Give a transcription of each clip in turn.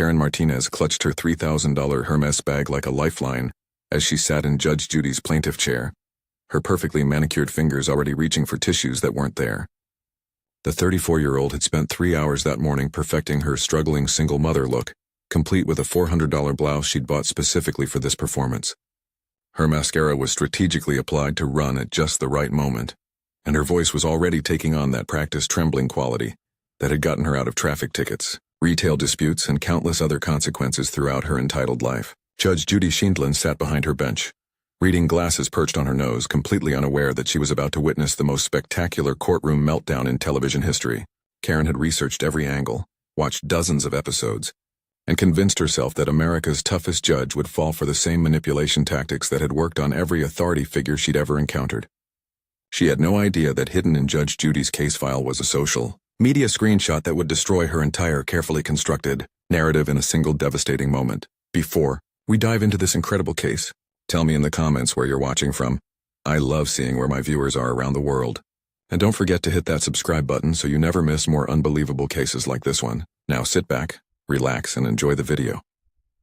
Karen Martinez clutched her $3,000 Hermes bag like a lifeline as she sat in Judge Judy's plaintiff chair, her perfectly manicured fingers already reaching for tissues that weren't there. The 34-year-old had spent 3 hours that morning perfecting her struggling single mother look, complete with a $400 blouse she'd bought specifically for this performance. Her mascara was strategically applied to run at just the right moment, and her voice was already taking on that practiced trembling quality that had gotten her out of traffic tickets, retail disputes, and countless other consequences throughout her entitled life. Judge Judy Files sat behind her bench, reading glasses perched on her nose, completely unaware that she was about to witness the most spectacular courtroom meltdown in television history. Karen had researched every angle, watched dozens of episodes, and convinced herself that America's toughest judge would fall for the same manipulation tactics that had worked on every authority figure she'd ever encountered. She had no idea that hidden in Judge Judy's case file was a social media screenshot that would destroy her entire carefully constructed narrative in a single devastating moment. Before we dive into this incredible case, tell me in the comments where you're watching from. I love seeing where my viewers are around the world. And don't forget to hit that subscribe button so you never miss more unbelievable cases like this one. Now sit back, relax, and enjoy the video.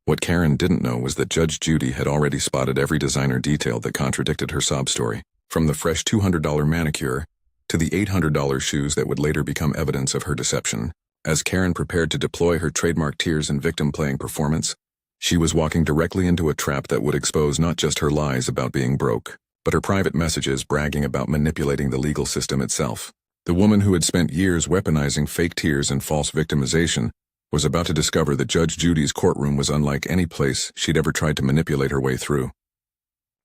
What Karen didn't know was that Judge Judy had already spotted every designer detail that contradicted her sob story, from the fresh $200 manicure to the $800 shoes that would later become evidence of her deception. As Karen prepared to deploy her trademark tears and victim-playing performance, she was walking directly into a trap that would expose not just her lies about being broke, but her private messages bragging about manipulating the legal system itself. The woman who had spent years weaponizing fake tears and false victimization was about to discover that Judge Judy's courtroom was unlike any place she'd ever tried to manipulate her way through.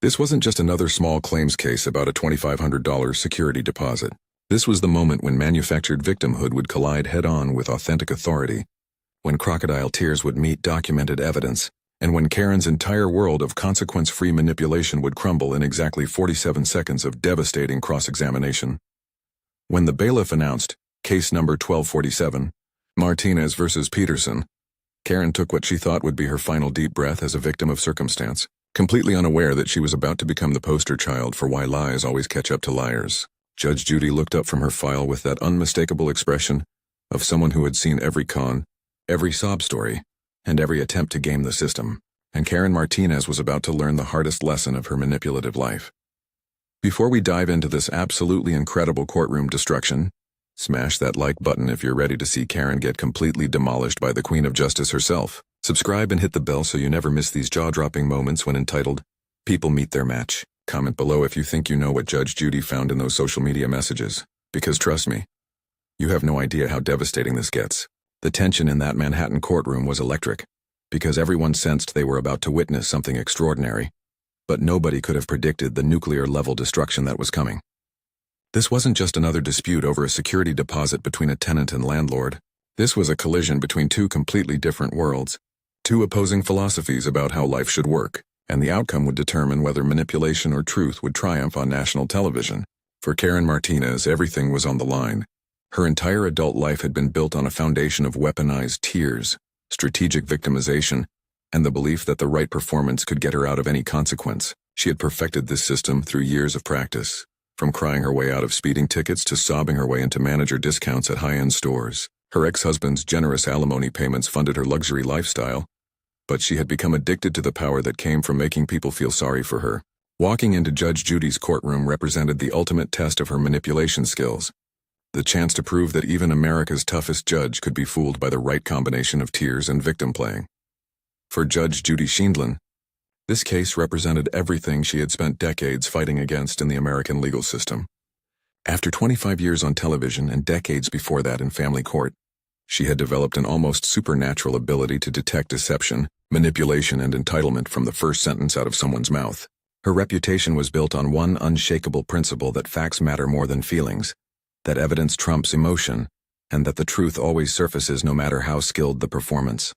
This wasn't just another small claims case about a $2,500 security deposit. This was the moment when manufactured victimhood would collide head-on with authentic authority, when crocodile tears would meet documented evidence, and when Karen's entire world of consequence-free manipulation would crumble in exactly 47 seconds of devastating cross-examination. When the bailiff announced, case number 1247, Martinez versus Peterson, Karen took what she thought would be her final deep breath as a victim of circumstance, completely unaware that she was about to become the poster child for why lies always catch up to liars. Judge Judy looked up from her file with that unmistakable expression of someone who had seen every con, every sob story, and every attempt to game the system, and Karen Martinez was about to learn the hardest lesson of her manipulative life. Before we dive into this absolutely incredible courtroom destruction, smash that like button if you're ready to see Karen get completely demolished by the Queen of Justice herself. Subscribe and hit the bell so you never miss these jaw-dropping moments when entitled, People Meet Their Match. Comment below if you think you know what Judge Judy found in those social media messages, because trust me, you have no idea how devastating this gets. The tension in that Manhattan courtroom was electric, because everyone sensed they were about to witness something extraordinary, but nobody could have predicted the nuclear-level destruction that was coming. This wasn't just another dispute over a security deposit between a tenant and landlord. This was a collision between two completely different worlds, two opposing philosophies about how life should work, and the outcome would determine whether manipulation or truth would triumph on national television. For Karen Martinez, everything was on the line. Her entire adult life had been built on a foundation of weaponized tears, strategic victimization, and the belief that the right performance could get her out of any consequence. She had perfected this system through years of practice, from crying her way out of speeding tickets to sobbing her way into manager discounts at high-end stores. Her ex-husband's generous alimony payments funded her luxury lifestyle, but she had become addicted to the power that came from making people feel sorry for her. Walking into Judge Judy's courtroom represented the ultimate test of her manipulation skills. The chance to prove that even America's toughest judge could be fooled by the right combination of tears and victim playing. For Judge Judy Files, this case represented everything she had spent decades fighting against in the American legal system. After 25 years on television and decades before that in family court, she had developed an almost supernatural ability to detect deception, manipulation, and entitlement from the first sentence out of someone's mouth. Her reputation was built on one unshakable principle: that facts matter more than feelings, that evidence trumps emotion, and that the truth always surfaces no matter how skilled the performance.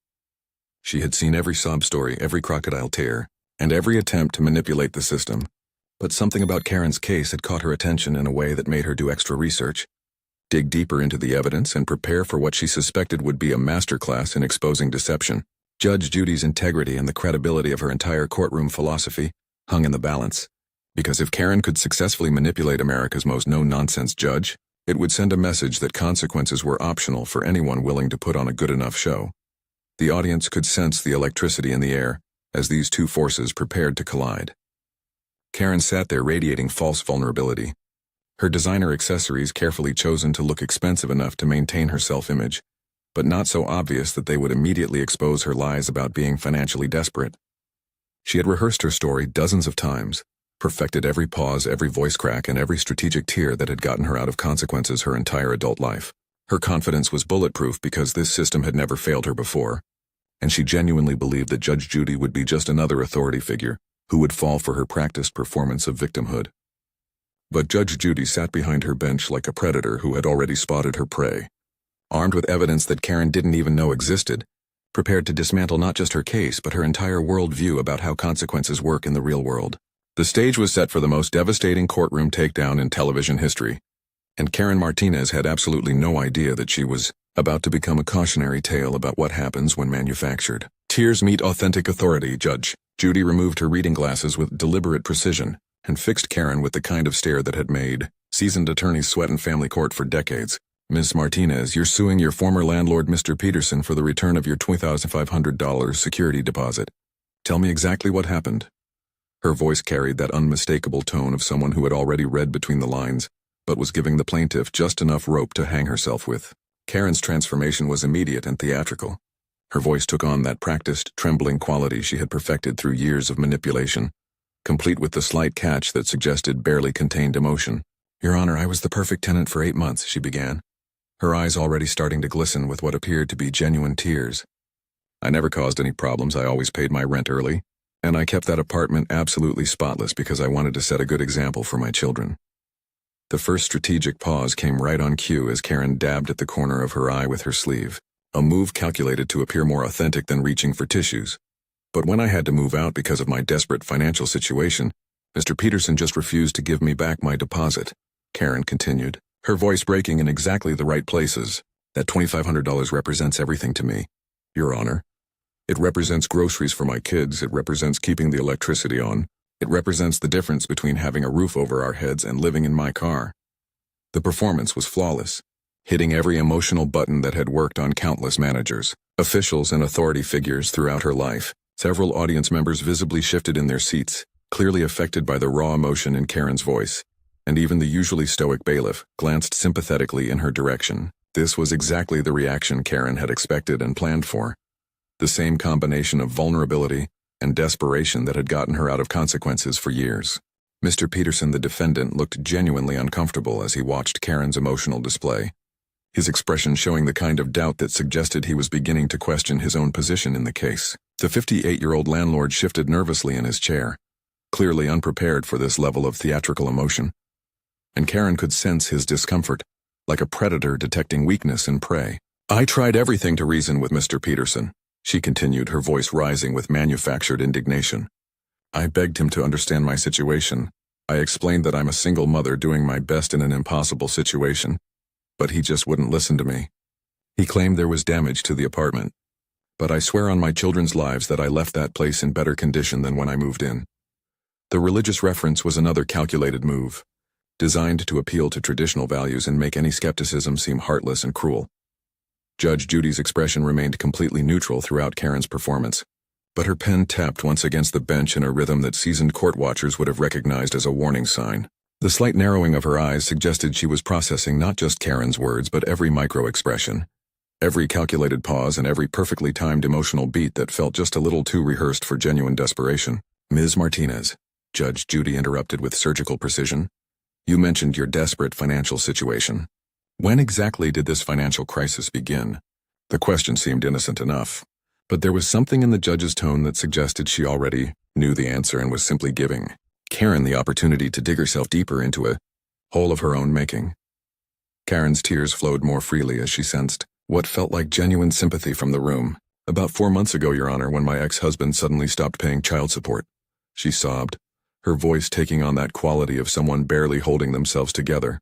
She had seen every sob story, every crocodile tear, and every attempt to manipulate the system. But something about Karen's case had caught her attention in a way that made her do extra research, dig deeper into the evidence, and prepare for what she suspected would be a masterclass in exposing deception. Judge Judy's integrity and the credibility of her entire courtroom philosophy hung in the balance, because if Karen could successfully manipulate America's most no-nonsense judge, it would send a message that consequences were optional for anyone willing to put on a good enough show. The audience could sense the electricity in the air as these two forces prepared to collide. Karen sat there radiating false vulnerability, her designer accessories carefully chosen to look expensive enough to maintain her self-image, but not so obvious that they would immediately expose her lies about being financially desperate. She had rehearsed her story dozens of times, perfected every pause, every voice crack, and every strategic tear that had gotten her out of consequences her entire adult life. Her confidence was bulletproof because this system had never failed her before, and she genuinely believed that Judge Judy would be just another authority figure who would fall for her practiced performance of victimhood. But Judge Judy sat behind her bench like a predator who had already spotted her prey, armed with evidence that Karen didn't even know existed, prepared to dismantle not just her case but her entire worldview about how consequences work in the real world. The stage was set for the most devastating courtroom takedown in television history, and Karen Martinez had absolutely no idea that she was about to become a cautionary tale about what happens when manufactured. Tears meet authentic authority, Judge. Judy removed her reading glasses with deliberate precision and fixed Karen with the kind of stare that had made seasoned attorneys sweat in family court for decades. Ms. Martinez, you're suing your former landlord, Mr. Peterson, for the return of your $2,500 security deposit. Tell me exactly what happened. Her voice carried that unmistakable tone of someone who had already read between the lines, but was giving the plaintiff just enough rope to hang herself with. Karen's transformation was immediate and theatrical. Her voice took on that practiced, trembling quality she had perfected through years of manipulation, complete with the slight catch that suggested barely contained emotion. Your Honor, I was the perfect tenant for 8 months, she began, her eyes already starting to glisten with what appeared to be genuine tears. I never caused any problems. I always paid my rent early, and I kept that apartment absolutely spotless because I wanted to set a good example for my children. The first strategic pause came right on cue as Karen dabbed at the corner of her eye with her sleeve, a move calculated to appear more authentic than reaching for tissues. But when I had to move out because of my desperate financial situation, Mr. Peterson just refused to give me back my deposit, Karen continued, her voice breaking in exactly the right places. That $2,500 represents everything to me, Your Honor. It represents groceries for my kids. It represents keeping the electricity on. It represents the difference between having a roof over our heads and living in my car. The performance was flawless, hitting every emotional button that had worked on countless managers, officials, and authority figures throughout her life. Several audience members visibly shifted in their seats, clearly affected by the raw emotion in Karen's voice, and even the usually stoic bailiff glanced sympathetically in her direction. This was exactly the reaction Karen had expected and planned for. The same combination of vulnerability and desperation that had gotten her out of consequences for years. Mr. Peterson, the defendant, looked genuinely uncomfortable as he watched Karen's emotional display, his expression showing the kind of doubt that suggested he was beginning to question his own position in the case. The 58-year-old landlord shifted nervously in his chair, clearly unprepared for this level of theatrical emotion, and Karen could sense his discomfort, like a predator detecting weakness in prey. I tried everything to reason with Mr. Peterson, she continued, her voice rising with manufactured indignation. I begged him to understand my situation. I explained that I'm a single mother doing my best in an impossible situation, but he just wouldn't listen to me. He claimed there was damage to the apartment, but I swear on my children's lives that I left that place in better condition than when I moved in. The religious reference was another calculated move, designed to appeal to traditional values and make any skepticism seem heartless and cruel. Judge Judy's expression remained completely neutral throughout Karen's performance, but her pen tapped once against the bench in a rhythm that seasoned court watchers would have recognized as a warning sign. The slight narrowing of her eyes suggested she was processing not just Karen's words but every micro-expression, every calculated pause, and every perfectly timed emotional beat that felt just a little too rehearsed for genuine desperation. Ms. Martinez, Judge Judy interrupted with surgical precision, you mentioned your desperate financial situation. When exactly did this financial crisis begin? The question seemed innocent enough, but there was something in the judge's tone that suggested she already knew the answer and was simply giving Karen the opportunity to dig herself deeper into a hole of her own making. Karen's tears flowed more freely as she sensed what felt like genuine sympathy from the room. About 4 months ago, Your Honor, when my ex-husband suddenly stopped paying child support, she sobbed, her voice taking on that quality of someone barely holding themselves together.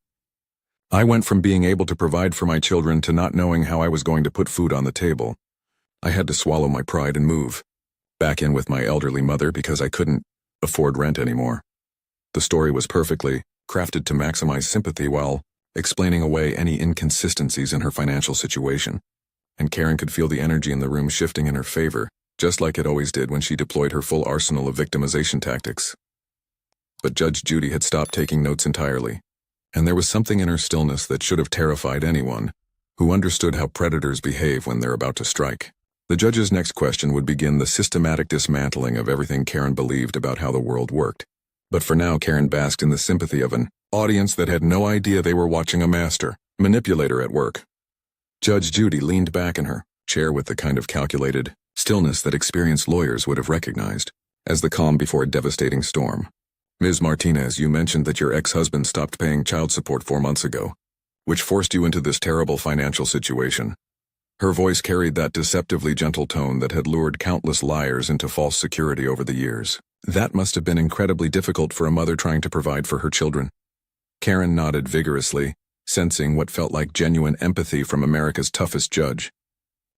I went from being able to provide for my children to not knowing how I was going to put food on the table. I had to swallow my pride and move back in with my elderly mother because I couldn't afford rent anymore. The story was perfectly crafted to maximize sympathy while explaining away any inconsistencies in her financial situation. and Karen could feel the energy in the room shifting in her favor, just like it always did when she deployed her full arsenal of victimization tactics. But Judge Judy had stopped taking notes entirely, and there was something in her stillness that should have terrified anyone who understood how predators behave when they're about to strike. The judge's next question would begin the systematic dismantling of everything Karen believed about how the world worked. But for now, Karen basked in the sympathy of an audience that had no idea they were watching a master manipulator at work. Judge Judy leaned back in her chair with the kind of calculated stillness that experienced lawyers would have recognized as the calm before a devastating storm. Ms. Martinez, you mentioned that your ex-husband stopped paying child support 4 months ago, which forced you into this terrible financial situation. Her voice carried that deceptively gentle tone that had lured countless liars into false security over the years. That must have been incredibly difficult for a mother trying to provide for her children. Karen nodded vigorously, sensing what felt like genuine empathy from America's toughest judge.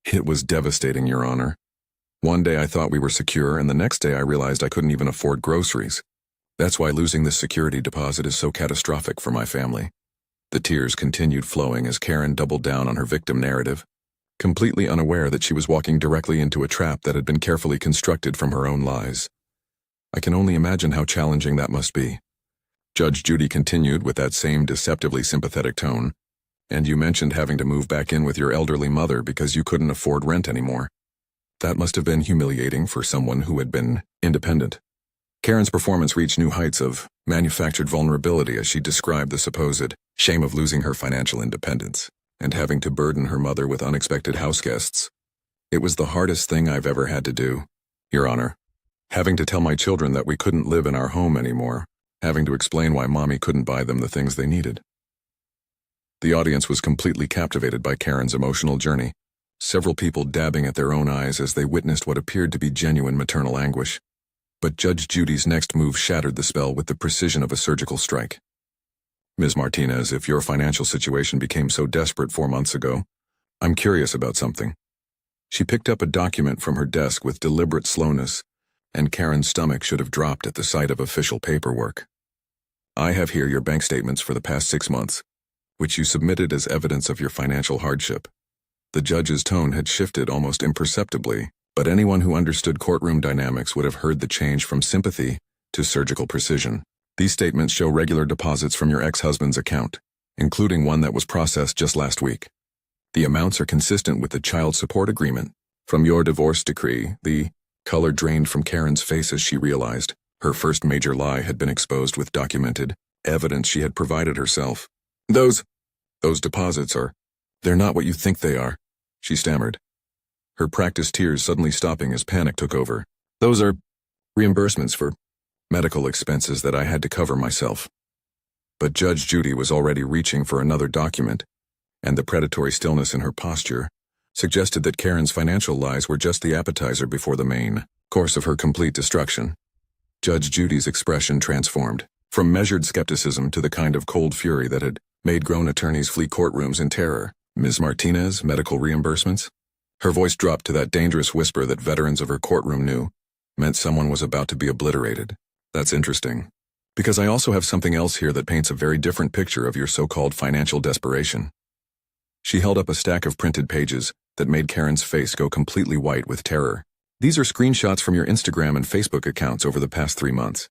It was devastating, Your Honor. One day I thought we were secure, and the next day I realized I couldn't even afford groceries. That's why losing this security deposit is so catastrophic for my family. The tears continued flowing as Karen doubled down on her victim narrative, completely unaware that she was walking directly into a trap that had been carefully constructed from her own lies. I can only imagine how challenging that must be. Judge Judy continued with that same deceptively sympathetic tone. And you mentioned having to move back in with your elderly mother because you couldn't afford rent anymore. That must have been humiliating for someone who had been independent. Karen's performance reached new heights of manufactured vulnerability as she described the supposed shame of losing her financial independence and having to burden her mother with unexpected house guests. It was the hardest thing I've ever had to do, Your Honor. Having to tell my children that we couldn't live in our home anymore, having to explain why Mommy couldn't buy them the things they needed. The audience was completely captivated by Karen's emotional journey, several people dabbing at their own eyes as they witnessed what appeared to be genuine maternal anguish. But Judge Judy's next move shattered the spell with the precision of a surgical strike. Ms. Martinez, if your financial situation became so desperate 4 months ago, I'm curious about something. She picked up a document from her desk with deliberate slowness, and Karen's stomach should have dropped at the sight of official paperwork. I have here your bank statements for the past 6 months, which you submitted as evidence of your financial hardship. The judge's tone had shifted almost imperceptibly, but anyone who understood courtroom dynamics would have heard the change from sympathy to surgical precision. These statements show regular deposits from your ex-husband's account, including one that was processed just last week. The amounts are consistent with the child support agreement. From your divorce decree, the color drained from Karen's face as she realized her first major lie had been exposed with documented evidence she had provided herself. Those deposits they're not what you think they are, she stammered, her practiced tears suddenly stopping as panic took over. Those are reimbursements for medical expenses that I had to cover myself. But Judge Judy was already reaching for another document, and the predatory stillness in her posture suggested that Karen's financial lies were just the appetizer before the main course of her complete destruction. Judge Judy's expression transformed, from measured skepticism to the kind of cold fury that had made grown attorneys flee courtrooms in terror. Ms. Martinez, medical reimbursements? Her voice dropped to that dangerous whisper that veterans of her courtroom knew meant someone was about to be obliterated. That's interesting, because I also have something else here that paints a very different picture of your so-called financial desperation. She held up a stack of printed pages that made Karen's face go completely white with terror. These are screenshots from your Instagram and Facebook accounts over the past 3 months.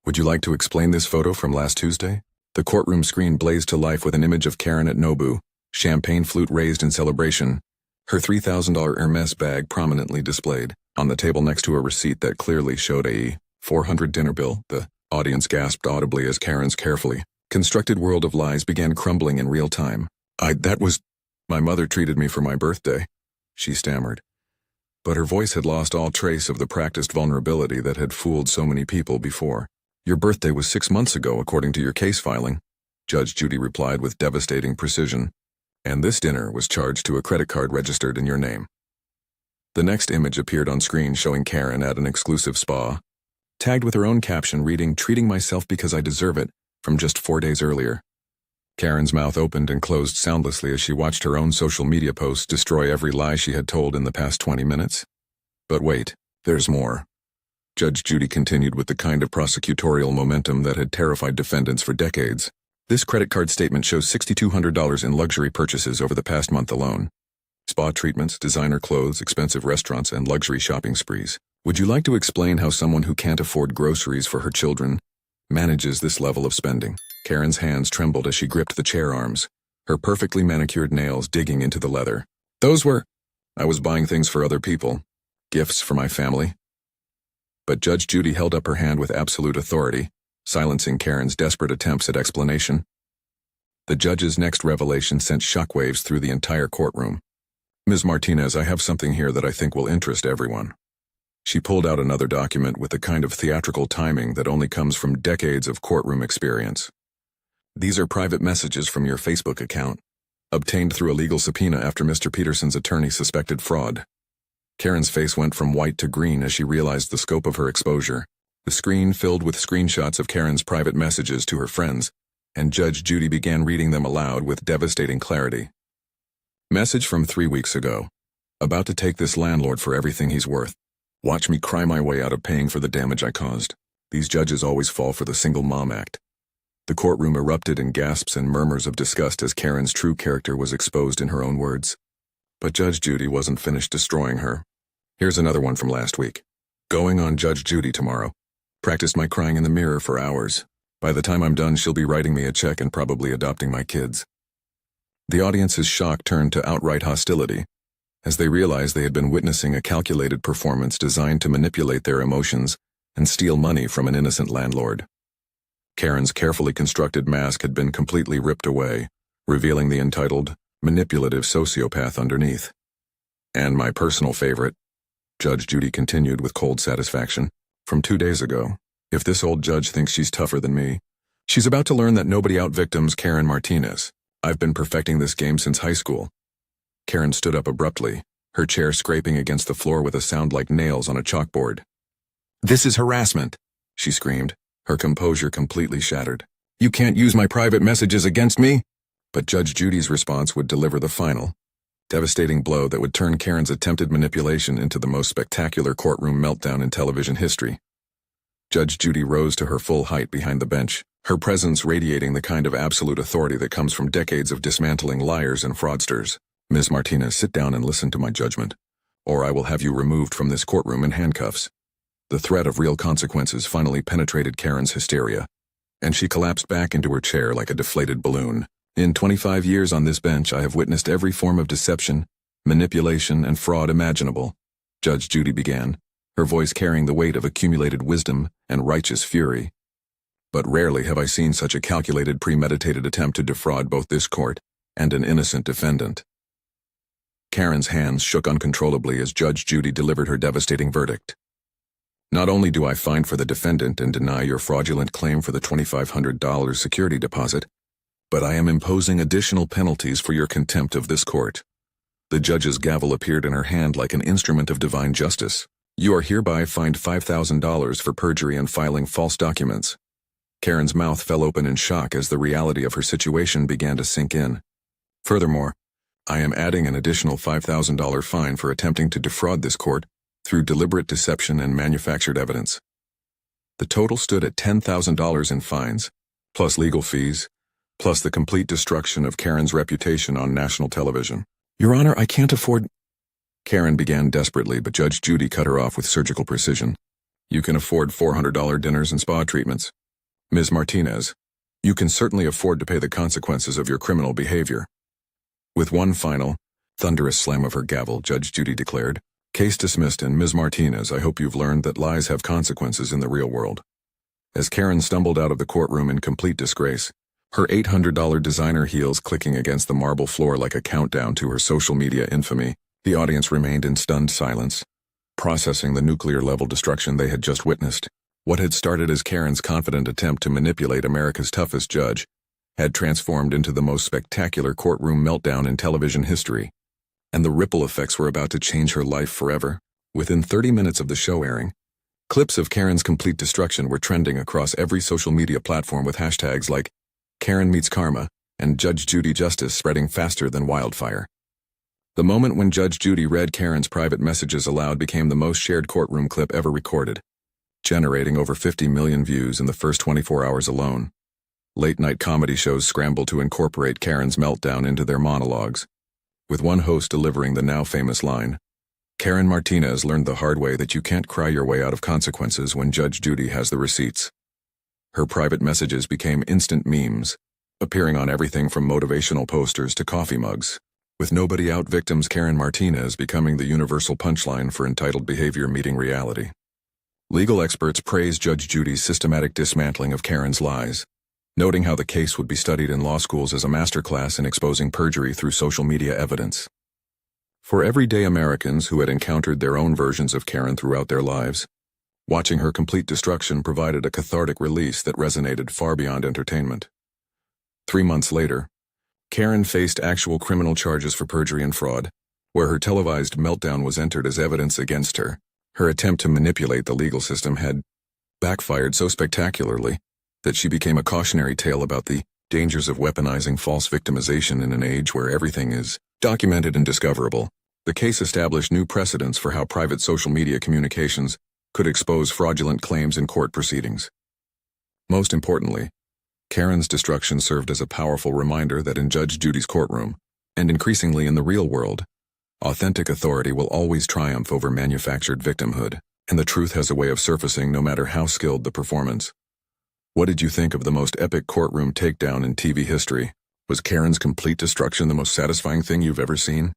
Would you like to explain this photo from last Tuesday? The courtroom screen blazed to life with an image of Karen at Nobu, champagne flute raised in celebration, her $3,000 Hermes bag prominently displayed, on the table next to a receipt that clearly showed a $400 dinner bill. The audience gasped audibly as Karen's carefully constructed world of lies began crumbling in real time. My mother treated me for my birthday, she stammered. But her voice had lost all trace of the practiced vulnerability that had fooled so many people before. Your birthday was 6 months ago, according to your case filing, Judge Judy replied with devastating precision. And this dinner was charged to a credit card registered in your name. The next image appeared on screen showing Karen at an exclusive spa, tagged with her own caption reading, "Treating myself because I deserve it," from just 4 days earlier. Karen's mouth opened and closed soundlessly as she watched her own social media posts destroy every lie she had told in the past 20 minutes. But wait, there's more. Judge Judy continued with the kind of prosecutorial momentum that had terrified defendants for decades. This credit card statement shows $6,200 in luxury purchases over the past month alone. Spa treatments, designer clothes, expensive restaurants, and luxury shopping sprees. Would you like to explain how someone who can't afford groceries for her children manages this level of spending? Karen's hands trembled as she gripped the chair arms, her perfectly manicured nails digging into the leather. I was buying things for other people, gifts for my family. But Judge Judy held up her hand with absolute authority, silencing Karen's desperate attempts at explanation. The judge's next revelation sent shockwaves through the entire courtroom. Ms. Martinez, I have something here that I think will interest everyone. She pulled out another document with the kind of theatrical timing that only comes from decades of courtroom experience. These are private messages from your Facebook account, obtained through a legal subpoena after Mr. Peterson's attorney suspected fraud. Karen's face went from white to green as she realized the scope of her exposure. The screen filled with screenshots of Karen's private messages to her friends, and Judge Judy began reading them aloud with devastating clarity. Message from 3 weeks ago. About to take this landlord for everything he's worth. Watch me cry my way out of paying for the damage I caused. These judges always fall for the single mom act. The courtroom erupted in gasps and murmurs of disgust as Karen's true character was exposed in her own words. But Judge Judy wasn't finished destroying her. Here's another one from last week. Going on Judge Judy tomorrow. Practiced my crying in the mirror for hours. By the time I'm done, she'll be writing me a check and probably adopting my kids. The audience's shock turned to outright hostility, as they realized they had been witnessing a calculated performance designed to manipulate their emotions and steal money from an innocent landlord. Karen's carefully constructed mask had been completely ripped away, revealing the entitled, manipulative sociopath underneath. And my personal favorite, Judge Judy continued with cold satisfaction, from 2 days ago. If this old judge thinks she's tougher than me, she's about to learn that nobody out-victims Karen Martinez. I've been perfecting this game since high school. Karen stood up abruptly, her chair scraping against the floor with a sound like nails on a chalkboard. This is harassment, she screamed, her composure completely shattered. You can't use my private messages against me? But Judge Judy's response would deliver the final, devastating blow that would turn Karen's attempted manipulation into the most spectacular courtroom meltdown in television history. Judge Judy rose to her full height behind the bench, her presence radiating the kind of absolute authority that comes from decades of dismantling liars and fraudsters. Ms. Martinez, sit down and listen to my judgment, or I will have you removed from this courtroom in handcuffs. The threat of real consequences finally penetrated Karen's hysteria, and she collapsed back into her chair like a deflated balloon. In 25 years on this bench, I have witnessed every form of deception, manipulation, and fraud imaginable, Judge Judy began, her voice carrying the weight of accumulated wisdom and righteous fury. But rarely have I seen such a calculated, premeditated attempt to defraud both this court and an innocent defendant. Karen's hands shook uncontrollably as Judge Judy delivered her devastating verdict. Not only do I fine for the defendant and deny your fraudulent claim for the $2,500 security deposit, but I am imposing additional penalties for your contempt of this court. The judge's gavel appeared in her hand like an instrument of divine justice. You are hereby fined $5,000 for perjury and filing false documents. Karen's mouth fell open in shock as the reality of her situation began to sink in. Furthermore, I am adding an additional $5,000 fine for attempting to defraud this court through deliberate deception and manufactured evidence. The total stood at $10,000 in fines, plus legal fees, plus the complete destruction of Karen's reputation on national television. Your Honor, I can't afford... Karen began desperately, but Judge Judy cut her off with surgical precision. You can afford $400 dinners and spa treatments. Ms. Martinez, you can certainly afford to pay the consequences of your criminal behavior. With one final, thunderous slam of her gavel, Judge Judy declared, Case dismissed, and Ms. Martinez, I hope you've learned that lies have consequences in the real world. As Karen stumbled out of the courtroom in complete disgrace, her $800 designer heels clicking against the marble floor like a countdown to her social media infamy, the audience remained in stunned silence, processing the nuclear-level destruction they had just witnessed. What had started as Karen's confident attempt to manipulate America's toughest judge had transformed into the most spectacular courtroom meltdown in television history, and the ripple effects were about to change her life forever. Within 30 minutes of the show airing, clips of Karen's complete destruction were trending across every social media platform with hashtags like Karen meets karma and Judge Judy justice spreading faster than wildfire. The moment when Judge Judy read Karen's private messages aloud became the most shared courtroom clip ever recorded, generating over 50 million views in the first 24 hours alone. Late-night comedy shows scrambled to incorporate Karen's meltdown into their monologues, with one host delivering the now famous line, "Karen Martinez learned the hard way that you can't cry your way out of consequences when Judge Judy has the receipts." Her private messages became instant memes, appearing on everything from motivational posters to coffee mugs, with nobody out victims Karen Martinez becoming the universal punchline for entitled behavior meeting reality. Legal experts praised Judge Judy's systematic dismantling of Karen's lies, noting how the case would be studied in law schools as a masterclass in exposing perjury through social media evidence. For everyday Americans who had encountered their own versions of Karen throughout their lives, watching her complete destruction provided a cathartic release that resonated far beyond entertainment. 3 months later, Karen faced actual criminal charges for perjury and fraud, where her televised meltdown was entered as evidence against her. Her attempt to manipulate the legal system had backfired so spectacularly that she became a cautionary tale about the dangers of weaponizing false victimization in an age where everything is documented and discoverable. The case established new precedents for how private social media communications could expose fraudulent claims in court proceedings. Most importantly, Karen's destruction served as a powerful reminder that in Judge Judy's courtroom, and increasingly in the real world, authentic authority will always triumph over manufactured victimhood, and the truth has a way of surfacing no matter how skilled the performance. What did you think of the most epic courtroom takedown in TV history? Was Karen's complete destruction the most satisfying thing you've ever seen?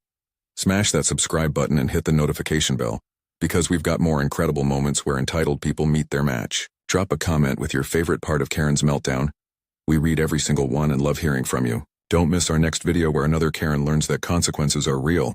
Smash that subscribe button and hit the notification bell, because we've got more incredible moments where entitled people meet their match. Drop a comment with your favorite part of Karen's meltdown. We read every single one and love hearing from you. Don't miss our next video where another Karen learns that consequences are real.